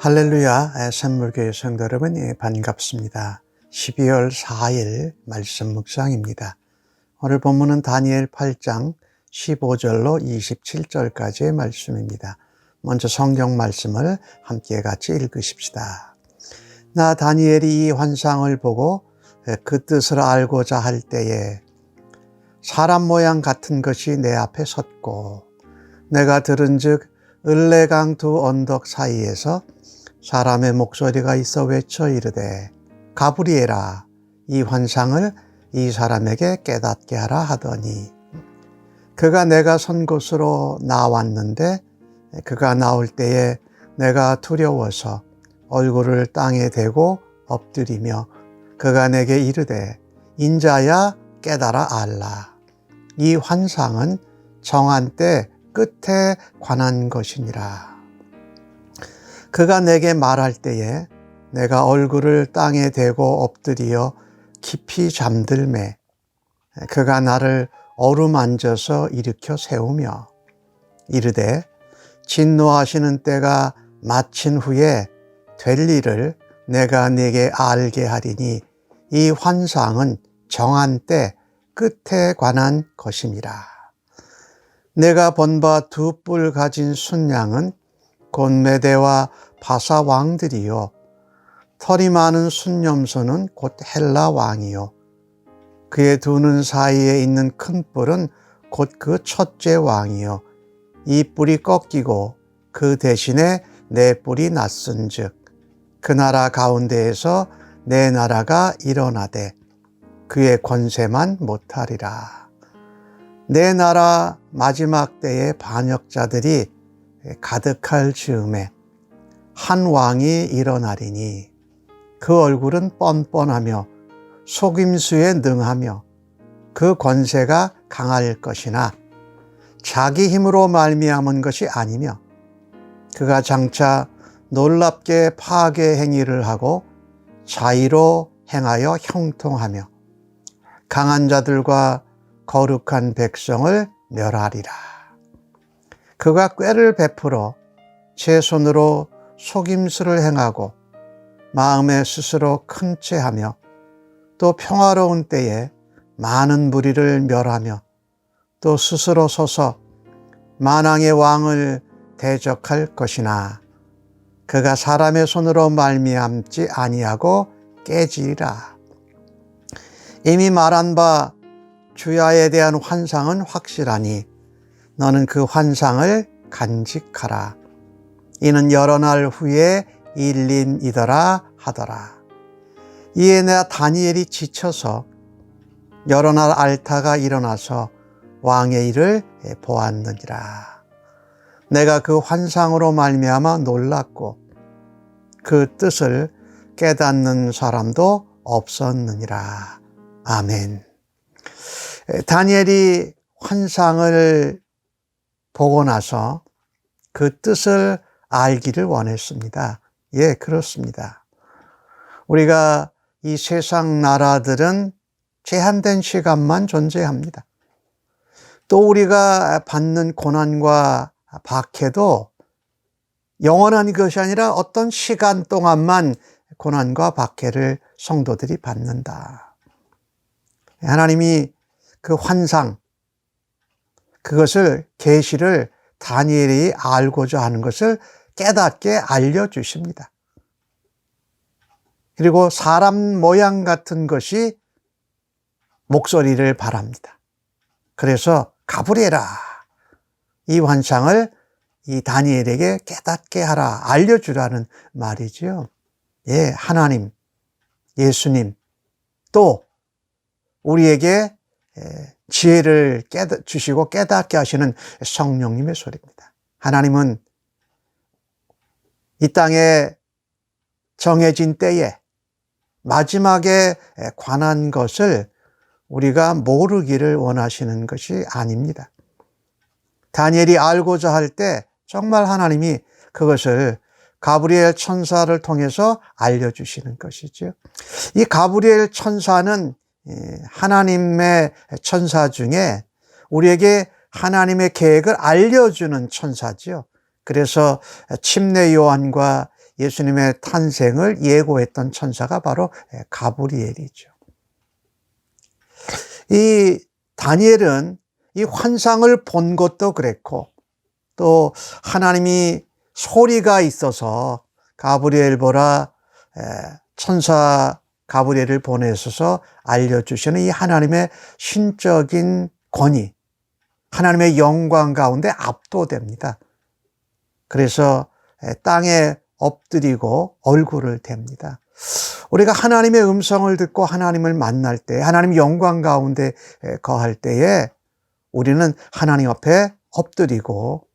할렐루야, 샘물교회 성도 여러분, 반갑습니다. 12월 4일 말씀 묵상입니다. 오늘 본문은 다니엘 8장 15절로 27절까지의 말씀입니다. 먼저 성경 말씀을 함께 같이 읽으십시다. 나 다니엘이 이 환상을 보고 그 뜻을 알고자 할 때에 사람 모양 같은 것이 내 앞에 섰고, 내가 들은즉 을레강 두 언덕 사이에서 사람의 목소리가 있어 외쳐 이르되 가브리엘아, 이 환상을 이 사람에게 깨닫게 하라 하더니, 그가 내가 선 곳으로 나왔는데 그가 나올 때에 내가 두려워서 얼굴을 땅에 대고 엎드리며 그가 내게 이르되 인자야 깨달아 알라. 이 환상은 정한 때 끝에 관한 것이니라. 그가 내게 말할 때에 내가 얼굴을 땅에 대고 엎드리어 깊이 잠들매 그가 나를 어루만져서 일으켜 세우며 이르되 진노하시는 때가 마친 후에 될 일을 내가 네게 알게 하리니 이 환상은 정한 때 끝에 관한 것임이라. 내가 본 바 두 뿔 가진 순양은 곧 메대와 바사 왕들이요, 털이 많은 순념소는 곧 헬라 왕이요, 그의 두 눈 사이에 있는 큰 뿔은 곧 그 첫째 왕이요, 이 뿔이 꺾이고 그 대신에 내 뿔이 났은즉 그 나라 가운데에서 내 나라가 일어나되 그의 권세만 못하리라. 내 나라 마지막 때의 반역자들이 가득할 즈음에 한 왕이 일어나리니 그 얼굴은 뻔뻔하며 속임수에 능하며 그 권세가 강할 것이나 자기 힘으로 말미암은 것이 아니며 그가 장차 놀랍게 파괴 행위를 하고 자의로 행하여 형통하며 강한 자들과 거룩한 백성을 멸하리라. 그가 꾀를 베풀어 제 손으로 속임수를 행하고 마음에 스스로 큰 채하며 또 평화로운 때에 많은 무리를 멸하며 또 스스로 서서 만왕의 왕을 대적할 것이나 그가 사람의 손으로 말미암지 아니하고 깨지리라. 이미 말한 바 주야에 대한 환상은 확실하니 너는 그 환상을 간직하라. 이는 여러 날 후에 일림이더라 하더라. 이에 내가 다니엘이 지쳐서 여러 날 앓다가 일어나서 왕의 일을 보았느니라. 내가 그 환상으로 말미암아 놀랐고 그 뜻을 깨닫는 사람도 없었느니라. 아멘. 다니엘이 환상을 보고 나서 그 뜻을 알기를 원했습니다. 예, 그렇습니다. 우리가 이 세상 나라들은 제한된 시간만 존재합니다. 또 우리가 받는 고난과 박해도 영원한 것이 아니라 어떤 시간 동안만 고난과 박해를 성도들이 받는다. 하나님이 그 환상, 그것을 계시를 다니엘이 알고자 하는 것을 깨닫게 알려주십니다. 그리고 사람 모양 같은 것이 목소리를 바랍니다. 그래서 가브리엘아, 이 환상을 이 다니엘에게 깨닫게 하라, 알려주라는 말이죠. 예, 하나님, 예수님, 또 우리에게 지혜를 주시고 깨닫게 하시는 성령님의 소리입니다. 하나님은 이 땅에 정해진 때에 마지막에 관한 것을 우리가 모르기를 원하시는 것이 아닙니다. 다니엘이 알고자 할 때 정말 하나님이 그것을 가브리엘 천사를 통해서 알려주시는 것이죠. 이 가브리엘 천사는 하나님의 천사 중에 우리에게 하나님의 계획을 알려주는 천사죠. 그래서 침례 요한과 예수님의 탄생을 예고했던 천사가 바로 가브리엘이죠. 이 다니엘은 이 환상을 본 것도 그랬고, 또 하나님이 소리가 있어서 가브리엘 보라 천사 가브리엘을 보내셔서 알려주시는 이 하나님의 신적인 권위, 하나님의 영광 가운데 압도됩니다. 그래서 땅에 엎드리고 얼굴을 댑니다. 우리가 하나님의 음성을 듣고 하나님을 만날 때, 하나님 영광 가운데 거할 때에 우리는 하나님 앞에 엎드리고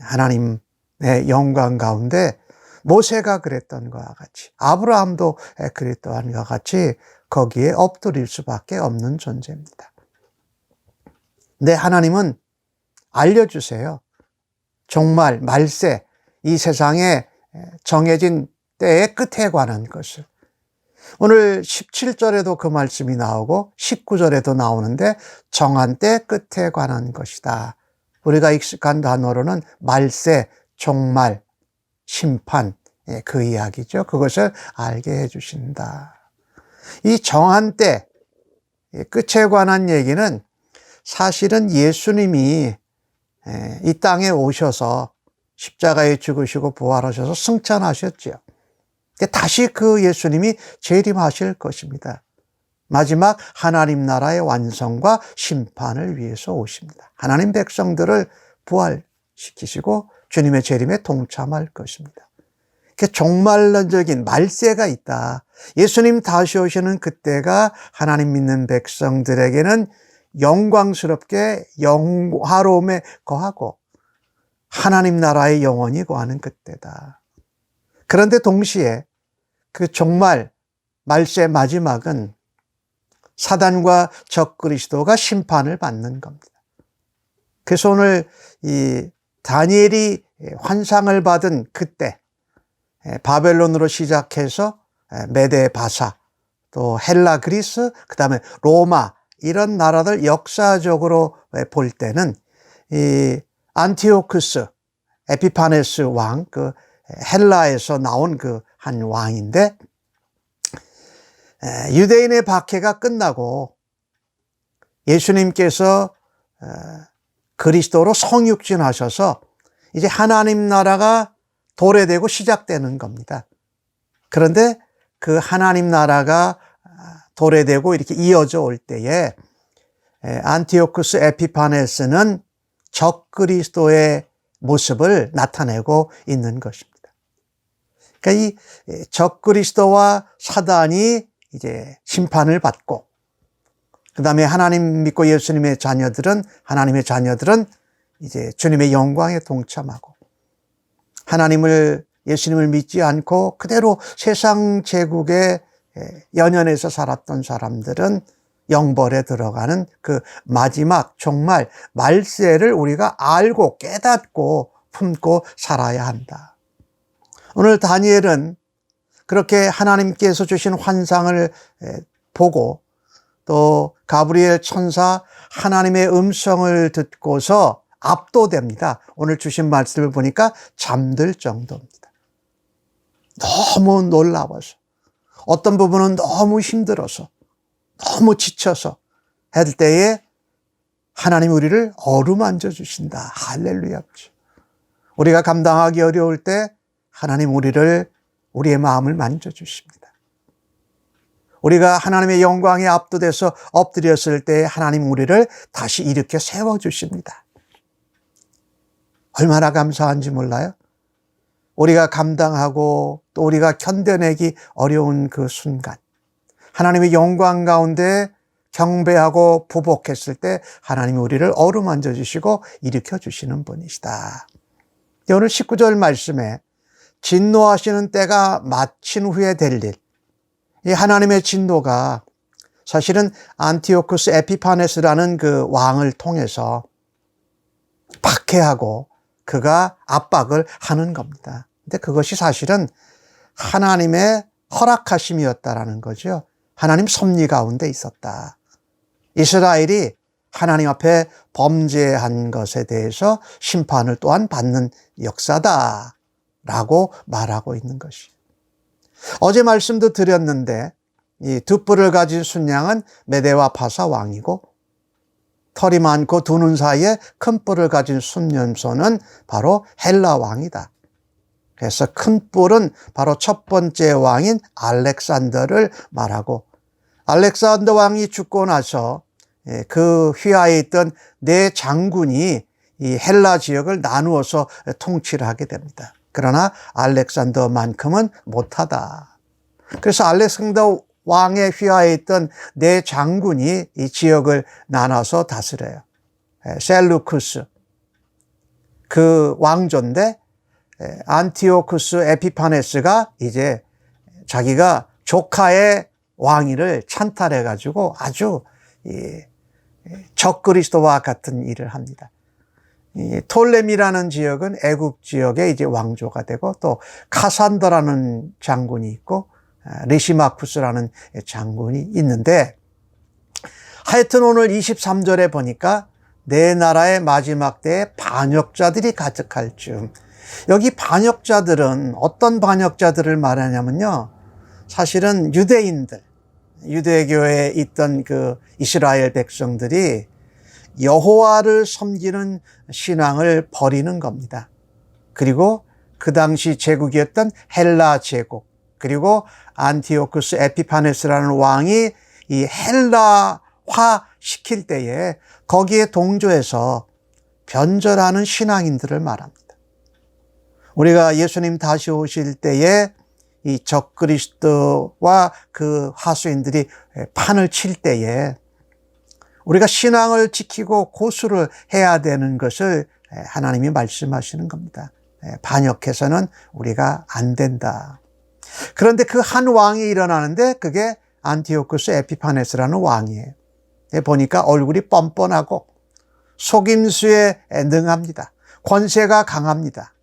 하나님의 영광 가운데 모세가 그랬던 것과 같이, 아브라함도 그랬던 것과 같이 거기에 엎드릴 수밖에 없는 존재입니다. 근데 하나님은 알려주세요. 정말 말세, 이 세상에 정해진 때의 끝에 관한 것을. 오늘 17절에도 그 말씀이 나오고 19절에도 나오는데 정한 때 끝에 관한 것이다. 우리가 익숙한 단어로는 말세, 종말, 심판, 그 이야기죠. 그것을 알게 해주신다. 이 정한 때, 끝에 관한 얘기는 사실은 예수님이 이 땅에 오셔서 십자가에 죽으시고 부활하셔서 승천하셨죠. 다시 그 예수님이 재림하실 것입니다. 마지막 하나님 나라의 완성과 심판을 위해서 오십니다. 하나님 백성들을 부활시키시고 주님의 재림에 동참할 것입니다. 종말론적인 말세가 있다. 예수님 다시 오시는 그때가 하나님 믿는 백성들에게는 영광스럽게 영화로움에 거하고 하나님 나라의 영원히 거하는 그때다. 그런데 동시에 그 종말, 말세 마지막은 사단과 적그리스도가 심판을 받는 겁니다. 그래서 오늘 이 다니엘이 환상을 받은 그때, 바벨론으로 시작해서 메데 바사, 또 헬라 그리스, 그 다음에 로마, 이런 나라들 역사적으로 볼 때는 이 안티오쿠스 에피파네스 왕, 그 헬라에서 나온 그 한 왕인데, 유대인의 박해가 끝나고 예수님께서 그리스도로 성육신하셔서 이제 하나님 나라가 도래되고 시작되는 겁니다. 그런데 그 하나님 나라가 도래되고 이렇게 이어져 올 때에 안티오쿠스 에피파네스는 적그리스도의 모습을 나타내고 있는 것입니다. 그러니까 이 적그리스도와 사단이 이제 심판을 받고, 그 다음에 하나님 믿고 예수님의 자녀들은, 하나님의 자녀들은 이제 주님의 영광에 동참하고, 예수님을 믿지 않고 그대로 세상 제국에 연연해서 살았던 사람들은 영벌에 들어가는 그 마지막 종말 말세를 우리가 알고 깨닫고 품고 살아야 한다. 오늘 다니엘은 그렇게 하나님께서 주신 환상을 보고 또 가브리엘 천사 하나님의 음성을 듣고서 압도됩니다. 오늘 주신 말씀을 보니까 잠들 정도입니다. 너무 놀라워서, 어떤 부분은 너무 힘들어서, 너무 지쳐서 할 때에 하나님 우리를 어루만져 주신다. 할렐루야. 우리가 감당하기 어려울 때 하나님 우리의 마음을 만져주십니다. 우리가 하나님의 영광에 압도돼서 엎드렸을 때 하나님 우리를 다시 일으켜 세워주십니다. 얼마나 감사한지 몰라요? 우리가 감당하고 또 우리가 견뎌내기 어려운 그 순간, 하나님의 영광 가운데 경배하고 부복했을 때 하나님이 우리를 어루만져 주시고 일으켜 주시는 분이시다. 오늘 19절 말씀에 진노하시는 때가 마친 후에 될 일, 이 하나님의 진노가 사실은 안티오쿠스 에피파네스라는 그 왕을 통해서 박해하고 그가 압박을 하는 겁니다. 근데 그것이 사실은 하나님의 허락하심이었다라는 거죠. 하나님 섭리 가운데 있었다. 이스라엘이 하나님 앞에 범죄한 것에 대해서 심판을 또한 받는 역사다. 라고 말하고 있는 것이. 어제 말씀도 드렸는데 이 두 뿔을 가진 순양은 메대와 바사 왕이고, 털이 많고 두 눈 사이에 큰 뿔을 가진 순염소는 바로 헬라 왕이다. 그래서 큰 뿔은 바로 첫 번째 왕인 알렉산더를 말하고, 알렉산더 왕이 죽고 나서 그 휘하에 있던 네 장군이 이 헬라 지역을 나누어서 통치를 하게 됩니다. 그러나 알렉산더만큼은 못하다. 그래서 알렉산더 왕의 휘하에 있던 네 장군이 이 지역을 나눠서 다스려요. 셀루쿠스, 그 왕조인데, 안티오쿠스 에피파네스가 이제 자기가 조카의 왕위를 찬탈해가지고 아주 적그리스도와 같은 일을 합니다. 이 톨레미라는 지역은 애굽 지역의 이제 왕조가 되고, 또 카산더라는 장군이 있고 리시마쿠스라는 장군이 있는데, 하여튼 오늘 23절에 보니까 내 나라의 마지막 때에 반역자들이 가득할 즈음. 여기 반역자들은 어떤 반역자들을 말하냐면요, 사실은 유대인들, 유대교에 있던 그 이스라엘 백성들이 여호와를 섬기는 신앙을 버리는 겁니다. 그리고 그 당시 제국이었던 헬라 제국, 그리고 안티오쿠스 에피파네스라는 왕이 이 헬라화 시킬 때에 거기에 동조해서 변절하는 신앙인들을 말합니다. 우리가 예수님 다시 오실 때에 이 적그리스도와 그 하수인들이 판을 칠 때에 우리가 신앙을 지키고 고수를 해야 되는 것을 하나님이 말씀하시는 겁니다. 반역해서는 우리가 안 된다. 그런데 그 한 왕이 일어나는데 그게 안티오쿠스 에피파네스라는 왕이에요. 보니까 얼굴이 뻔뻔하고 속임수에 능합니다. 권세가 강합니다.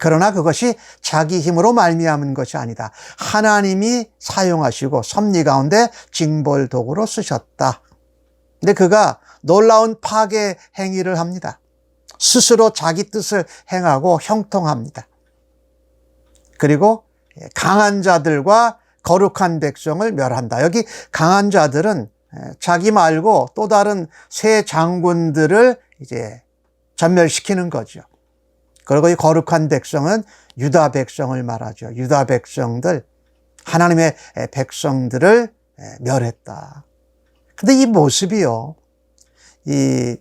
그러나 그것이 자기 힘으로 말미암은 것이 아니다. 하나님이 사용하시고 섭리 가운데 징벌 도구로 쓰셨다. 근데 그가 놀라운 파괴 행위를 합니다. 스스로 자기 뜻을 행하고 형통합니다. 그리고 강한 자들과 거룩한 백성을 멸한다. 여기 강한 자들은 자기 말고 또 다른 세 장군들을 이제 전멸시키는 거죠. 그리고 이 거룩한 백성은 유다 백성을 말하죠. 유다 백성들, 하나님의 백성들을 멸했다. 근데 이 모습이요, 이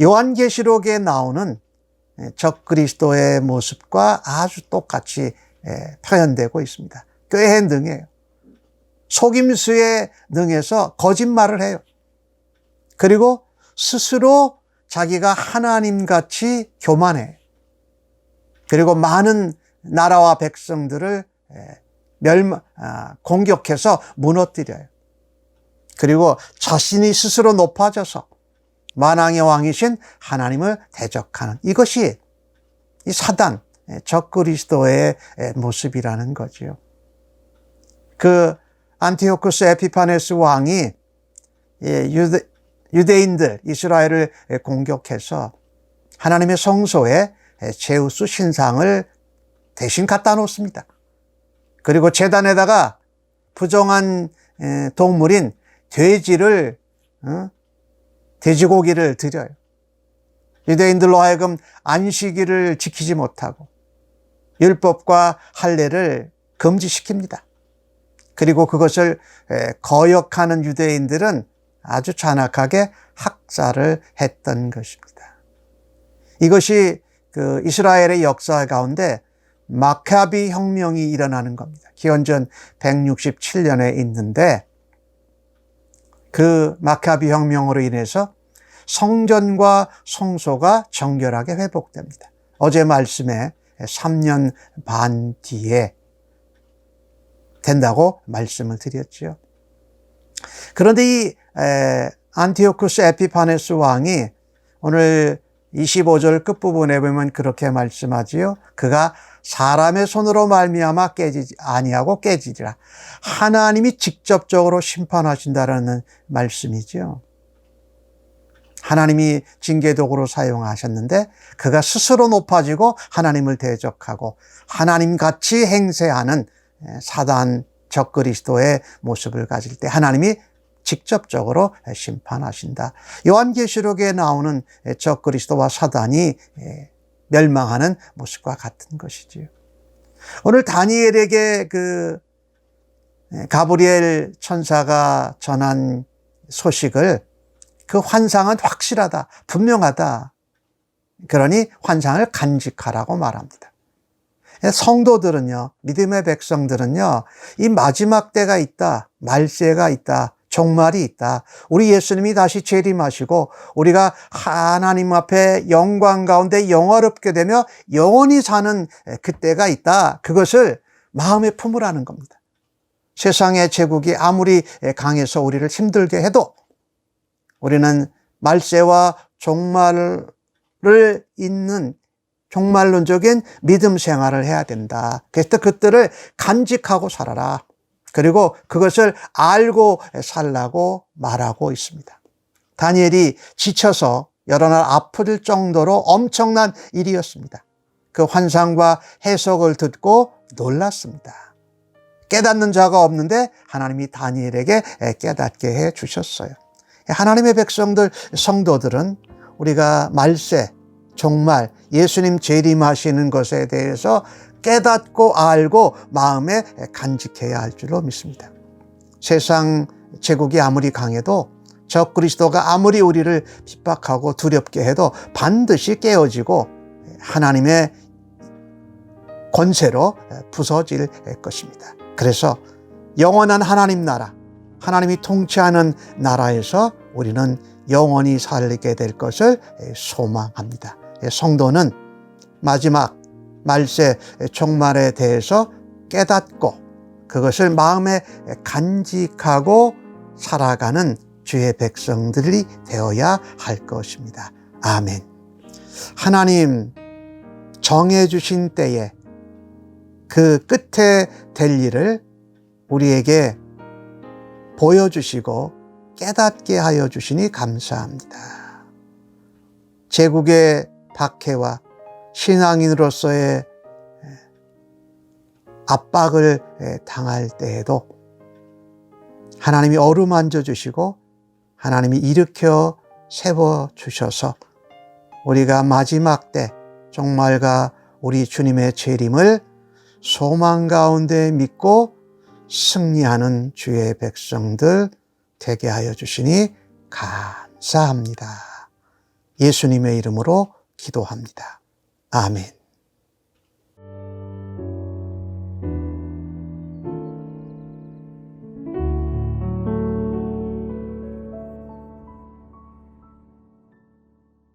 요한계시록에 나오는 적그리스도의 모습과 아주 똑같이 표현되고 있습니다. 꽤 능해요. 속임수에 능해서 거짓말을 해요. 그리고 스스로 자기가 하나님같이 교만해요. 그리고 많은 나라와 백성들을 공격해서 무너뜨려요. 그리고 자신이 스스로 높아져서 만왕의 왕이신 하나님을 대적하는, 이것이 이 사단, 적그리스도의 모습이라는 거죠. 그 안티오쿠스 에피파네스 왕이 유대인들, 이스라엘을 공격해서 하나님의 성소에 제우스 신상을 대신 갖다 놓습니다. 그리고 제단에다가 부정한 동물인 돼지고기를 드려요. 유대인들로 하여금 안식일을 지키지 못하고 율법과 할례를 금지시킵니다. 그리고 그것을 거역하는 유대인들은 아주 잔악하게 학살을 했던 것입니다. 이것이 그 이스라엘의 역사 가운데 마카비 혁명이 일어나는 겁니다. 기원전 167년에 있는데, 그 마카비 혁명으로 인해서 성전과 성소가 정결하게 회복됩니다. 어제 말씀에 3년 반 뒤에 된다고 말씀을 드렸죠. 그런데 이 안티오쿠스 에피파네스 왕이 오늘 25절 끝부분에 보면 그렇게 말씀하지요. 그가 사람의 손으로 말미암아 깨지지 아니하고 깨지리라. 하나님이 직접적으로 심판하신다라는 말씀이죠. 하나님이 징계도구로 사용하셨는데 그가 스스로 높아지고 하나님을 대적하고 하나님같이 행세하는 사단 적그리스도의 모습을 가질 때 하나님이 직접적으로 심판하신다. 요한계시록에 나오는 적그리스도와 사단이 멸망하는 모습과 같은 것이지요. 오늘 다니엘에게 그 가브리엘 천사가 전한 소식을 그 환상은 확실하다, 분명하다. 그러니 환상을 간직하라고 말합니다. 성도들은요, 믿음의 백성들은요, 이 마지막 때가 있다, 말세가 있다, 종말이 있다. 우리 예수님이 다시 재림하시고 우리가 하나님 앞에 영광 가운데 영화롭게 되며 영원히 사는 그때가 있다. 그것을 마음에 품으라는 겁니다. 세상의 제국이 아무리 강해서 우리를 힘들게 해도 우리는 말세와 종말을 잇는 종말론적인 믿음 생활을 해야 된다. 그래서 그들을 간직하고 살아라. 그리고 그것을 알고 살라고 말하고 있습니다. 다니엘이 지쳐서 여러 날 아플 정도로 엄청난 일이었습니다. 그 환상과 해석을 듣고 놀랐습니다. 깨닫는 자가 없는데 하나님이 다니엘에게 깨닫게 해 주셨어요. 하나님의 백성들, 성도들은 우리가 말세, 종말, 예수님 재림하시는 것에 대해서 깨닫고 알고 마음에 간직해야 할 줄로 믿습니다. 세상 제국이 아무리 강해도 적그리스도가 아무리 우리를 핍박하고 두렵게 해도 반드시 깨어지고 하나님의 권세로 부서질 것입니다. 그래서 영원한 하나님 나라, 하나님이 통치하는 나라에서 우리는 영원히 살게 될 것을 소망합니다. 성도는 마지막 말세 종말에 대해서 깨닫고 그것을 마음에 간직하고 살아가는 주의 백성들이 되어야 할 것입니다. 아멘. 하나님 정해주신 때에 그 끝에 될 일을 우리에게 보여주시고 깨닫게 하여 주시니 감사합니다. 제국의 박해와 신앙인으로서의 압박을 당할 때에도 하나님이 어루만져 주시고 하나님이 일으켜 세워 주셔서 우리가 마지막 때 종말과 우리 주님의 재림을 소망 가운데 믿고 승리하는 주의 백성들 되게 하여 주시니 감사합니다. 예수님의 이름으로 기도합니다. 아멘.